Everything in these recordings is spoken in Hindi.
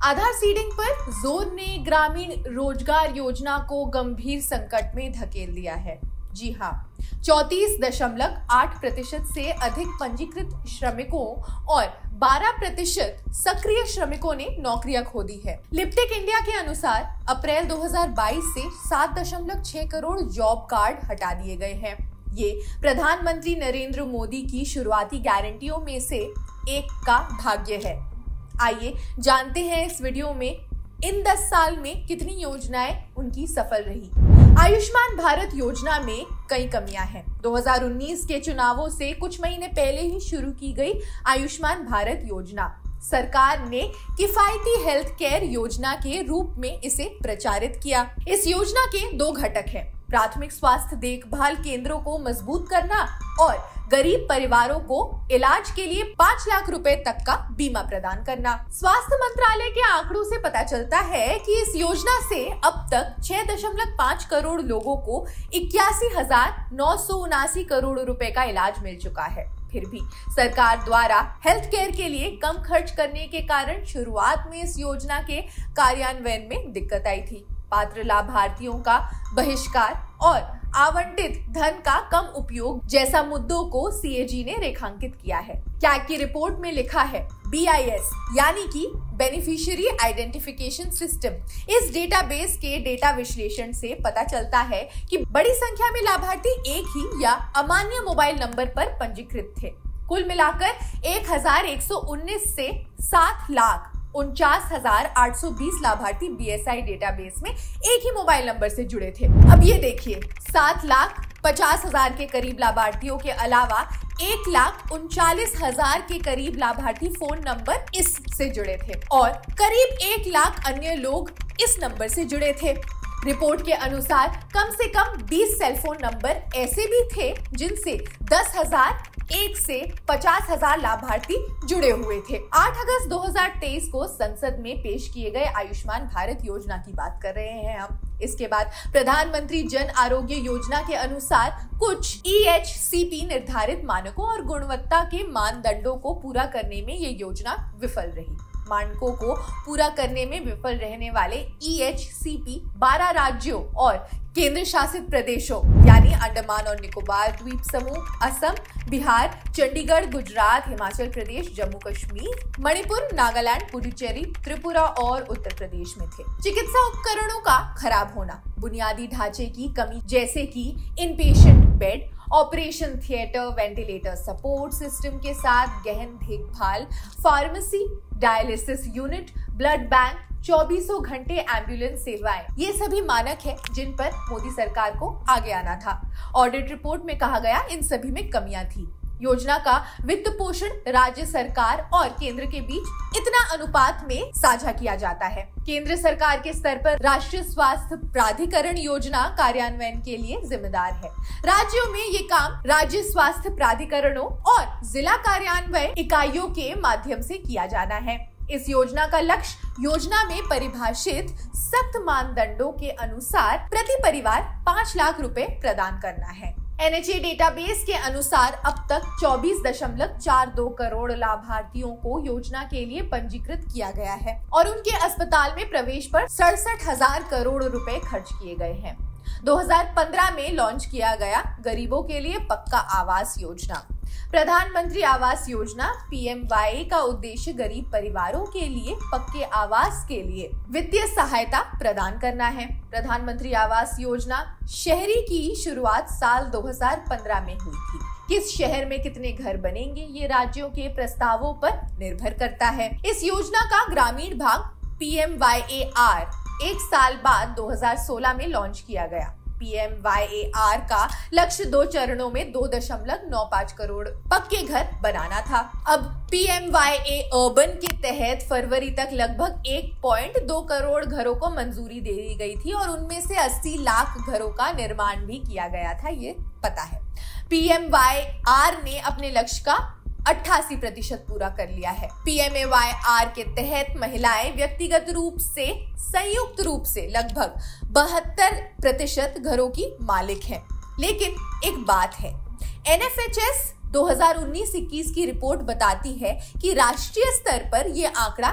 आधार सीडिंग पर जोर ने ग्रामीण रोजगार योजना को गंभीर संकट में धकेल दिया है। जी हाँ, 34.8% से अधिक पंजीकृत श्रमिकों और 12% सक्रिय श्रमिकों ने नौकरियां खो दी है। लिपटेक इंडिया के अनुसार अप्रैल 2022 से 7.6 करोड़ जॉब कार्ड हटा दिए गए हैं। ये प्रधानमंत्री नरेंद्र मोदी की शुरुआती गारंटियों में से एक का भाग्य है। आइए जानते हैं इस वीडियो में इन 10 साल में कितनी योजनाएं उनकी सफल रही। आयुष्मान भारत योजना में कई कमियां हैं। 2019 के चुनावों से कुछ महीने पहले ही शुरू की गई आयुष्मान भारत योजना सरकार ने किफायती हेल्थ केयर योजना के रूप में इसे प्रचारित किया। इस योजना के 2 घटक हैं, प्राथमिक स्वास्थ्य देखभाल केंद्रों को मजबूत करना और गरीब परिवारों को इलाज के लिए 5 लाख रुपए तक का बीमा प्रदान करना। स्वास्थ्य मंत्रालय के आंकड़ों से पता चलता है कि इस योजना से अब तक 6.5 करोड़ लोगों को 81,979 करोड़ रुपए का इलाज मिल चुका है। फिर भी सरकार द्वारा हेल्थ केयर के लिए कम खर्च करने के कारण शुरुआत में इस योजना के कार्यान्वयन में दिक्कत आई थी। पात्र लाभार्थियों का बहिष्कार और आवंटित धन का कम उपयोग जैसा मुद्दों को सीएजी ने रेखांकित किया है। कैग की रिपोर्ट में लिखा है BIS यानी कि बेनिफिशियरी आइडेंटिफिकेशन सिस्टम। इस डेटाबेस के डेटा विश्लेषण से पता चलता है कि बड़ी संख्या में लाभार्थी एक ही या अमान्य मोबाइल नंबर पर पंजीकृत थे। कुल मिलाकर 1119 से 7,49,820 लाभार्थी BSI डेटाबेस में एक ही मोबाइल नंबर से जुड़े थे। अब ये देखिए, 7,50,000 के करीब लाभार्थियों के अलावा 1,39,000 के करीब लाभार्थी फोन नंबर इससे जुड़े थे और करीब 1 लाख अन्य लोग इस नंबर से जुड़े थे। रिपोर्ट के अनुसार कम से कम 20 सेलफोन नंबर ऐसे भी थे जिनसे 10,001 से 50,000 लाभार्थी जुड़े हुए थे। 8 अगस्त 2023 को संसद में पेश किए गए आयुष्मान भारत योजना की बात कर रहे हैं हम। इसके बाद प्रधानमंत्री जन आरोग्य योजना के अनुसार कुछ EHCP निर्धारित मानकों और गुणवत्ता के मानदंडों को पूरा करने में ये योजना विफल रही। मानकों को पूरा करने में विफल रहने वाले EHCP 12 राज्यों और केंद्र शासित प्रदेशों यानी अंडमान और निकोबार द्वीप समूह, असम, बिहार, चंडीगढ़, गुजरात, हिमाचल प्रदेश, जम्मू कश्मीर, मणिपुर, नागालैंड, पुडुचेरी, त्रिपुरा और उत्तर प्रदेश में थे। चिकित्सा उपकरणों का खराब होना, बुनियादी ढांचे की कमी जैसे कि inpatient bed, operation theatre, ventilator support system के साथ गहन देखभाल, pharmacy, dialysis unit, blood bank, 24 घंटे एम्बुलेंस सेवाएं, ये सभी मानक हैं जिन पर मोदी सरकार को आगे आना था। ऑडिट रिपोर्ट में कहा गया इन सभी में कमियां थी। योजना का वित्त पोषण राज्य सरकार और केंद्र के बीच इतना अनुपात में साझा किया जाता है। केंद्र सरकार के स्तर पर राष्ट्रीय स्वास्थ्य प्राधिकरण योजना कार्यान्वयन के लिए जिम्मेदार है। राज्यों में ये काम राज्य स्वास्थ्य प्राधिकरणों और जिला कार्यान्वयन इकाइयों के माध्यम से किया जाना है। इस योजना का लक्ष्य योजना में परिभाषित सख्त मानदंडों के अनुसार प्रति परिवार 5 लाख रुपए प्रदान करना है। NHA डेटाबेस के अनुसार अब तक 24.42 करोड़ लाभार्थियों को योजना के लिए पंजीकृत किया गया है और उनके अस्पताल में प्रवेश पर 67,000 करोड़ रुपए खर्च किए गए हैं। 2015 में लॉन्च किया गया गरीबों के लिए पक्का आवास योजना। प्रधानमंत्री आवास योजना PMYA का उद्देश्य गरीब परिवारों के लिए पक्के आवास के लिए वित्तीय सहायता प्रदान करना है। प्रधानमंत्री आवास योजना शहरी की शुरुआत साल 2015 में हुई थी। किस शहर में कितने घर बनेंगे ये राज्यों के प्रस्तावों पर निर्भर करता है। इस योजना का ग्रामीण भाग PMYAR 1 साल बाद 2016 में लॉन्च किया गया। PMYAR का लक्ष्य 2 चरणों में 2.95 करोड़ पक्के घर बनाना था। अब PMYA अर्बन के तहत फरवरी तक लगभग 1.2 करोड़ घरों को मंजूरी दे दी गई थी और उनमें से 80 लाख घरों का निर्माण भी किया गया था, ये पता है। PMYAR ने अपने लक्ष्य का 88% पूरा कर लिया है। PMAYR के तहत महिलाएं व्यक्तिगत रूप से संयुक्त रूप से लगभग 72% घरों की मालिक हैं। लेकिन एक बात है, NFHS 2019-21 की रिपोर्ट बताती है कि राष्ट्रीय स्तर पर यह आंकड़ा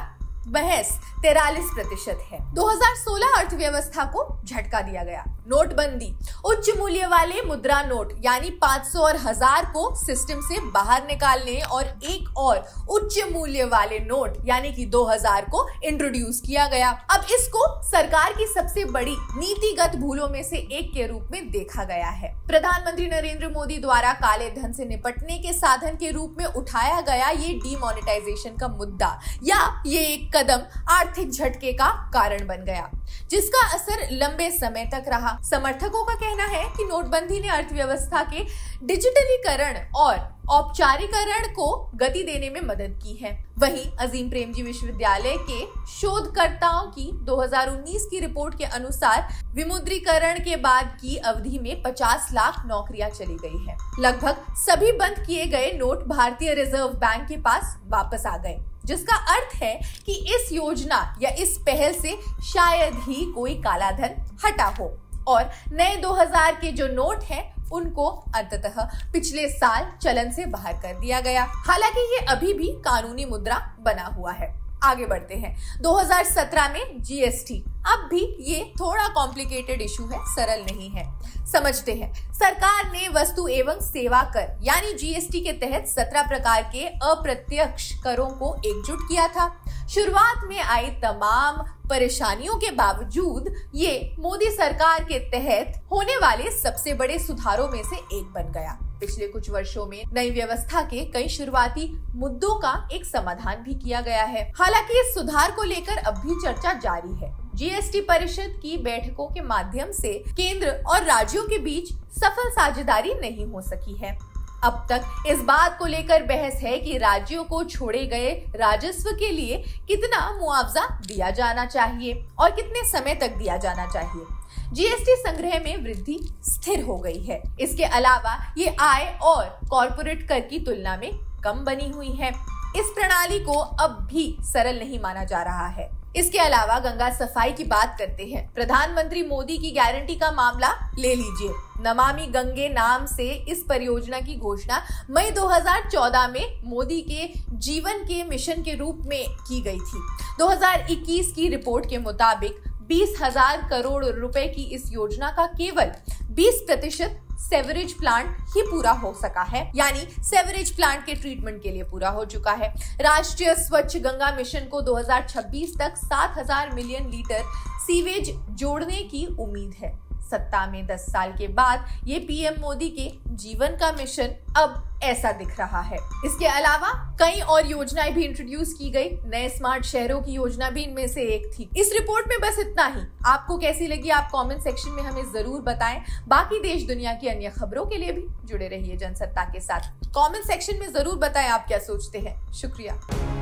महज 43% है। 2016 अर्थव्यवस्था को झटका दिया गया। नोटबंदी, उच्च मूल्य वाले मुद्रा नोट यानी 500 और 1000 को सिस्टम से बाहर निकालने और एक और उच्च मूल्य वाले नोट यानी कि 2000 को इंट्रोड्यूस किया गया। अब इसको सरकार की सबसे बड़ी नीतिगत भूलों में से एक के रूप में देखा गया है। प्रधानमंत्री नरेंद्र मोदी द्वारा काले धन से निपटने के साधन के रूप में उठाया गया ये डीमोनेटाइजेशन का मुद्दा या ये एक कदम आर्थिक झटके का कारण बन गया, जिसका असर लंबे समय तक रहा। समर्थकों का कहना है कि नोटबंदी ने अर्थव्यवस्था के डिजिटलीकरण और औपचारिकरण को गति देने में मदद की है। वहीं अजीम प्रेमजी विश्वविद्यालय के शोधकर्ताओं की 2019 की रिपोर्ट के अनुसार विमुद्रीकरण के बाद की अवधि में 50 लाख नौकरियां चली गई है। लगभग सभी बंद किए गए नोट भारतीय रिजर्व बैंक के पास वापस आ गए, जिसका अर्थ है कि इस योजना या इस पहल से शायद ही कोई कालाधन हटा हो और नए 2000 के जो नोट हैं उनको अंततः पिछले साल चलन से बाहर कर दिया गया। हालांकि ये अभी भी कानूनी मुद्रा बना हुआ है। आगे बढ़ते हैं। 2017 में जीएसटी, अब भी ये थोड़ा कॉम्प्लिकेटेड इशू है, सरल नहीं है। समझते हैं। सरकार ने वस्तु एवं सेवा कर यानी जीएसटी के तहत 17 प्रकार के अप्रत्यक्ष करों को एकजुट किया था। शुरुआत में आई तमाम परेशानियों के बावजूद ये मोदी सरकार के तहत होने वाले सबसे बड़े सुधारों में से एक बन गया। पिछले कुछ वर्षों में नई व्यवस्था के कई शुरुआती मुद्दों का एक समाधान भी किया गया है। हालांकि इस सुधार को लेकर अब भी चर्चा जारी है। जीएसटी परिषद की बैठकों के माध्यम से केंद्र और राज्यों के बीच सफल साझेदारी नहीं हो सकी है। अब तक इस बात को लेकर बहस है कि राज्यों को छोड़े गए राजस्व के लिए कितना मुआवजा दिया जाना चाहिए और कितने समय तक दिया जाना चाहिए। जीएसटी संग्रह में वृद्धि स्थिर हो गई है। इसके अलावा ये आय और कॉर्पोरेट कर की तुलना में कम बनी हुई है। इस प्रणाली को अब भी सरल नहीं माना जा रहा है। इसके अलावा गंगा सफाई की बात करते हैं। प्रधानमंत्री मोदी की गारंटी का मामला ले लीजिए। नमामि गंगे नाम से इस परियोजना की घोषणा मई 2014 में मोदी के जीवन के मिशन के रूप में की गई थी। 2021 की रिपोर्ट के मुताबिक 20,000 करोड़ रुपए की इस योजना का केवल 20% सेवरेज प्लांट ही पूरा हो सका है, यानी सेवरेज प्लांट के ट्रीटमेंट के लिए पूरा हो चुका है। राष्ट्रीय स्वच्छ गंगा मिशन को 2026 तक 7,000 मिलियन लीटर सीवेज जोड़ने की उम्मीद है। सत्ता में 10 साल के बाद ये पीएम मोदी के जीवन का मिशन अब ऐसा दिख रहा है। इसके अलावा कई और योजनाएं भी इंट्रोड्यूस की गई। नए स्मार्ट शहरों की योजना भी इनमें से एक थी। इस रिपोर्ट में बस इतना ही। आपको कैसी लगी आप कमेंट सेक्शन में हमें जरूर बताएं। बाकी देश दुनिया की अन्य खबरों के लिए भी जुड़े रहिए जनसत्ता के साथ। कमेंट सेक्शन में जरूर बताएं आप क्या सोचते हैं। शुक्रिया।